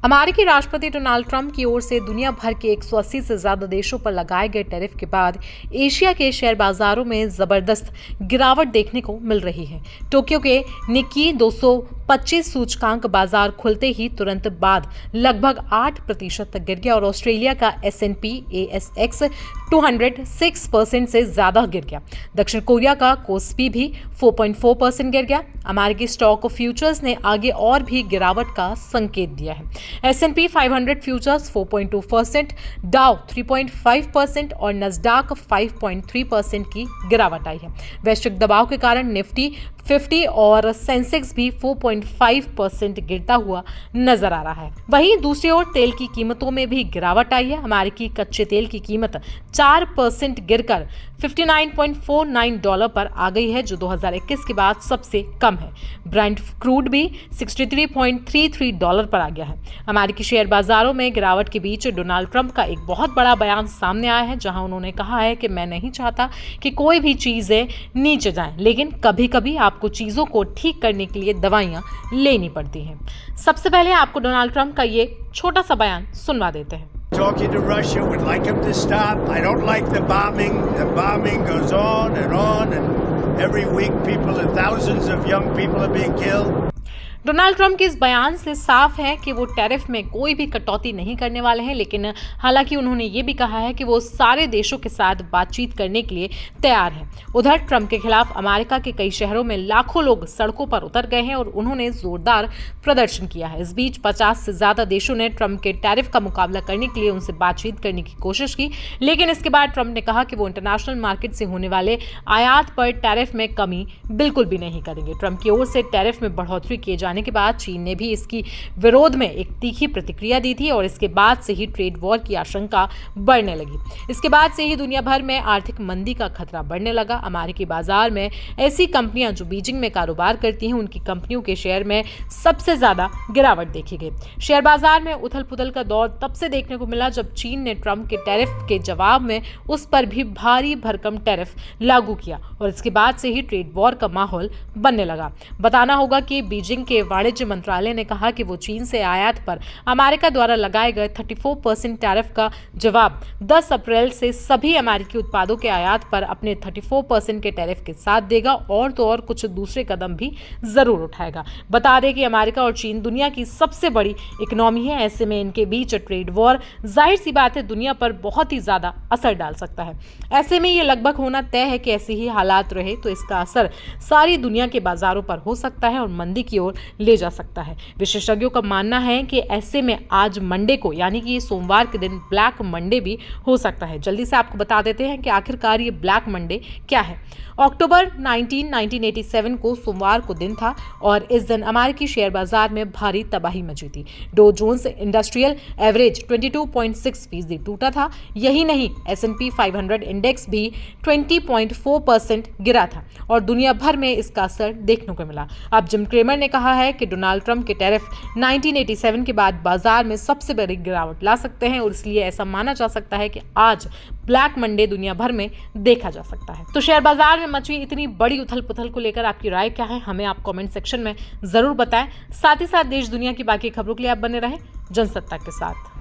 अमेरिकी राष्ट्रपति Donald Trump की ओर से दुनिया भर के 180 से ज्यादा देशों पर लगाए गए टैरिफ के बाद एशिया के शेयर बाजारों में जबरदस्त गिरावट देखने को मिल रही है। टोक्यो के निक्की 225 सूचकांक बाजार खुलते ही तुरंत बाद लगभग 8% तक गिर गया और ऑस्ट्रेलिया का S&P ASX 200 6% से ज्यादा गिर गया। दक्षिण कोरिया का कोस्पी भी 4.4% गिर गया। अमेरिकी स्टॉक फ्यूचर्स ने आगे और भी गिरावट का संकेत दिया है। S&P 500 फ्यूचर्स 4.2%, डाउ 3.5% और नस्डाक 5.3% की गिरावट आई है। वैश्विक दबाव के कारण निफ्टी 50 और सेंसेक्स भी 4.5% गिरता हुआ नजर आ रहा है। वहीं दूसरी ओर तेल की कीमतों में भी गिरावट आई है। अमेरिकी कच्चे तेल की कीमत 4% गिरकर $59.49 पर आ गई है, जो 2021 के बाद सबसे कम है। ब्रेंट क्रूड भी $63.33 पर आ गया है। अमेरिकी शेयर बाजारों में गिरावट के बीच डोनाल्ड ट्रंप का एक बहुत बड़ा बयान सामने आया है, जहां उन्होंने कहा है कि मैं नहीं चाहता कि कोई भी चीजें नीचे जाएं, लेकिन कभी-कभी आपको चीजों को ठीक करने के लिए दवाइयां लेनी पड़ती हैं। सबसे पहले आपको डोनाल्ड ट्रंप का ये छोटा सा बयान सुनवा देते हैं। Talking to Russia, would like him to stop. I don't like the bombing. The bombing goes on, and every week thousands of young people are being killed. Donald Trump के इस बयान से साफ है कि वो टैरिफ में कोई भी कटौती नहीं करने वाले हैं, लेकिन हालांकि उन्होंने ये भी कहा है कि वो सारे देशों के साथ बातचीत करने के लिए तैयार हैं। उधर ट्रंप के खिलाफ अमेरिका के कई शहरों में लाखों लोग सड़कों पर उतर गए हैं और उन्होंने जोरदार प्रदर्शन किया है। इस बीच 50 से ज्यादा देशों ने ट्रंप के टैरिफ का मुकाबला करने के लिए उनसे बातचीत करने की कोशिश की, लेकिन इसके बाद ट्रंप ने कहा कि वो इंटरनेशनल मार्केट से होने वाले आयात पर टैरिफ में कमी बिल्कुल भी नहीं करेंगे। ट्रंप की ओर से टैरिफ में बढ़ोतरी किए जाने के बाद चीन ने भी इसकी विरोध में एक तीखी प्रतिक्रिया दी थी और इसके बाद से ही ट्रेड वॉर की आशंका बढ़ने लगी। इसके बाद से ही दुनिया भर में आर्थिक मंदी का खतरा बढ़ने लगा। अमेरिकी बाजार में ऐसी कंपनियां जो बीजिंग में कारोबार करती हैं, उनकी कंपनियों के शेयर में सबसे ज्यादा गिरावट देखी गई। शेयर बाजार में उथल पुथल का दौर तब से देखने को मिला जब चीन ने ट्रंप के टैरिफ के जवाब में उस पर भी भारी भरकम टैरिफ लागू किया और इसके बाद से ही ट्रेड वॉर का माहौल बनने लगा। बताना होगा कि बीजिंग के वाणिज्य मंत्रालय ने कहा कि वो चीन से आयात पर अमेरिका द्वारा लगाए गए 34% टैरिफ का जवाब 10 अप्रैल से सभी अमेरिकी उत्पादों के आयात पर अपने 34% के टैरिफ के साथ देगा और तो और कुछ दूसरे कदम भी जरूर उठाएगा। बता दें कि अमेरिका और चीन दुनिया की सबसे बड़ी इकोनॉमी है। ऐसे में इनके बीच ट्रेड वॉर जाहिर सी बात है दुनिया पर बहुत ही ज्यादा असर डाल सकता है। ऐसे में ये लगभग होना तय है कि ऐसे ही हालात रहे तो इसका असर सारी दुनिया के बाजारों पर हो सकता है और मंदी की ओर ले जा सकता है। विशेषज्ञों का मानना है कि ऐसे में आज मंडे को यानी कि सोमवार के दिन ब्लैक मंडे भी हो सकता है। जल्दी से आपको बता देते हैं कि आखिरकार ये ब्लैक मंडे क्या है। अक्टूबर 1987 को सोमवार को दिन था और इस दिन अमेरिकी शेयर बाजार में भारी तबाही मची थी। डो जोन्स इंडस्ट्रियल एवरेज 22.6% टूटा था। यही नहीं, S&P 500 इंडेक्स भी 20.4% गिरा था और दुनिया भर में इसका असर देखने को मिला। अब जिम क्रेमर ने कहा है कि डोनाल्ड ट्रंप के टैरिफ 1987 के बाद बाजार में सबसे बड़ी गिरावट ला सकते हैं और इसलिए ऐसा माना जा सकता है कि आज ब्लैक मंडे दुनिया भर में देखा जा सकता है। तो शेयर बाजार में मची इतनी बड़ी उथल पुथल को लेकर आपकी राय क्या है, हमें आप कमेंट सेक्शन में जरूर बताएं। साथ ही साथ देश दुनिया की बाकी खबरों के लिए आप बने रहें जनसत्ता के साथ।